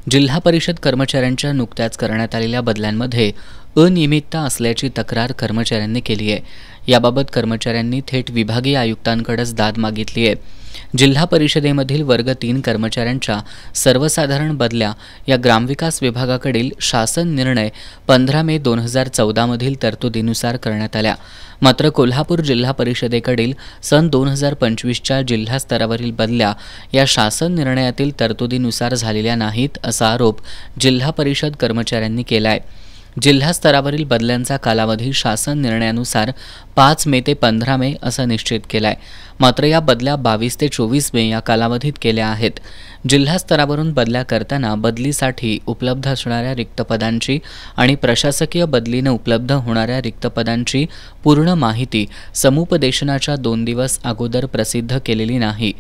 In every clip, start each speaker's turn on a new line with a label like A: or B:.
A: जिल्हा परिषद कर्मचाऱ्यांच्या नुकत्याच करण्यात आलेल्या बदल्यांमध्ये अनियमितता असल्याची तक्रार कर्मचाऱ्यांनी केली आहे। याबाबत कर्मचाऱ्यांनी थेट विभागीय आयुक्तांकडेच दाद मागितली आहे। जिल्हा परिषदेमधील वर्ग 3 कर्मचाऱ्यांच्या सर्वसाधारण बदल्या या ग्रामविकास विभागाकडील शासन निर्णय 15 मे 2014 मधील तरतुदीनुसार करण्यात आल्या। मात्र कोल्हापूर जिल्हा परिषदेकडील सन 2025च्या जिल्हा स्तरावरील बदल्या या शासन निर्णयातील तरतुदीनुसार झालेल्या नाहीत असा आरोप जिल्हा परिषद कर्मचाऱ्यांनी केला आहे। जिल्हा स्तरावरील बदल्यांचा कालावधी शासन निर्णयानुसार 5 मे ते 15 मे असा निश्चित केलाय। मात्र या बदल्या 22 ते 24 मे या कालावधीत केल्या आहेत। जिल्हा स्तरावरून बदल्या करताना बदलीसाठी उपलब्ध असणाऱ्या रिक्त पदांची आणि प्रशासकीय बदलीने उपलब्ध होणाऱ्या रिक्त पदांची पूर्ण माहिती समुपदेशनाच्या 2 दिवस अगोदर प्रसिद्ध केलेली नाही।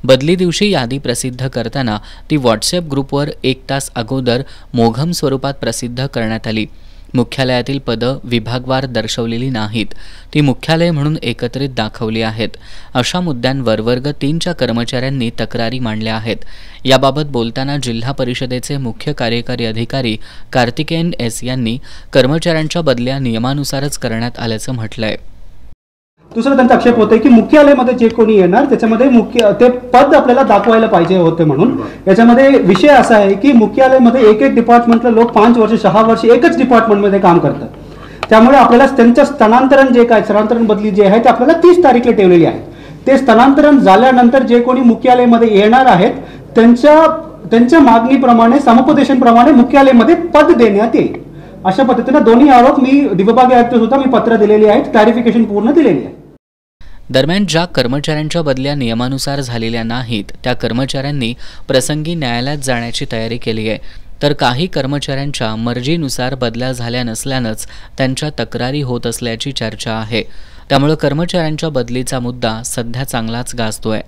A: बदली दिवशी यादी प्रसिद्ध करताना ती व्हॉट्सॲप ग्रुपवर 1 तास अगोदर मोघम स्वरूपात प्रसिद्ध करण्यात आली। मुख्यालयातील पदं विभागवार दर्शवलेली नाहीत, ती मुख्यालय म्हणून एकत्रित दाखवली आहेत। अशा मुद्द्यांवर वर्ग 3च्या कर्मचाऱ्यांनी तक्रारी मांडल्या आहेत। याबाबत बोलताना जिल्हा परिषदेचे मुख्य कार्यकारी अधिकारी कार्तिकेयन एस यांनी कर्मचाऱ्यांच्या बदल्या नियमानुसारच करण्यात आल्याचं म्हटलंय।
B: दुसरा त्यांचा आक्षेप होता की मुख्यालयामध्ये जे कोणी येणार त्याच्यामध्ये ते पद आपल्याला दाखवायला पाहिजे होते म्हणून। याच्यामध्ये विषय असा आहे की मुख्यालयामध्ये एक डिपार्टमेंटला लोक 5 वर्ष 6 वर्ष एकच डिपार्टमेंटमध्ये काम करतात। त्यामुळे आपल्याला त्यांचं स्थलांतरण जे काय स्थलांतरण बदली जे आहे ते आपल्याला 30 तारीखला ठेवलेली आहे। ते स्थलांतरण झाल्यानंतर जे कोणी मुख्यालयामध्ये येणार आहेत त्यांच्या मागणीप्रमाणे समुपदेशनप्रमाणे मुख्यालयामध्ये पद देण्यात येईल। अशा पद्धतीने दोन्ही आरोप मी विभागीय आयुक्त सुद्धा मी पत्र दिलेली आहेत, क्लॅरिफिकेशन पूर्ण दिलेली आहे।
A: दरम्यान ज्या कर्मचाऱ्यांच्या बदल्या नियमानुसार झालेल्या नाहीत त्या कर्मचाऱ्यांनी प्रसंगी न्यायालयात जाण्याची तयारी केली आहे, तर काही कर्मचाऱ्यांच्या मर्जीनुसार बदल्या झाल्या नसल्यानंच त्यांच्या तक्रारी होत असल्याची चर्चा आहे। त्यामुळे कर्मचाऱ्यांच्या बदलीचा मुद्दा सध्या चांगलाच गाजतोय।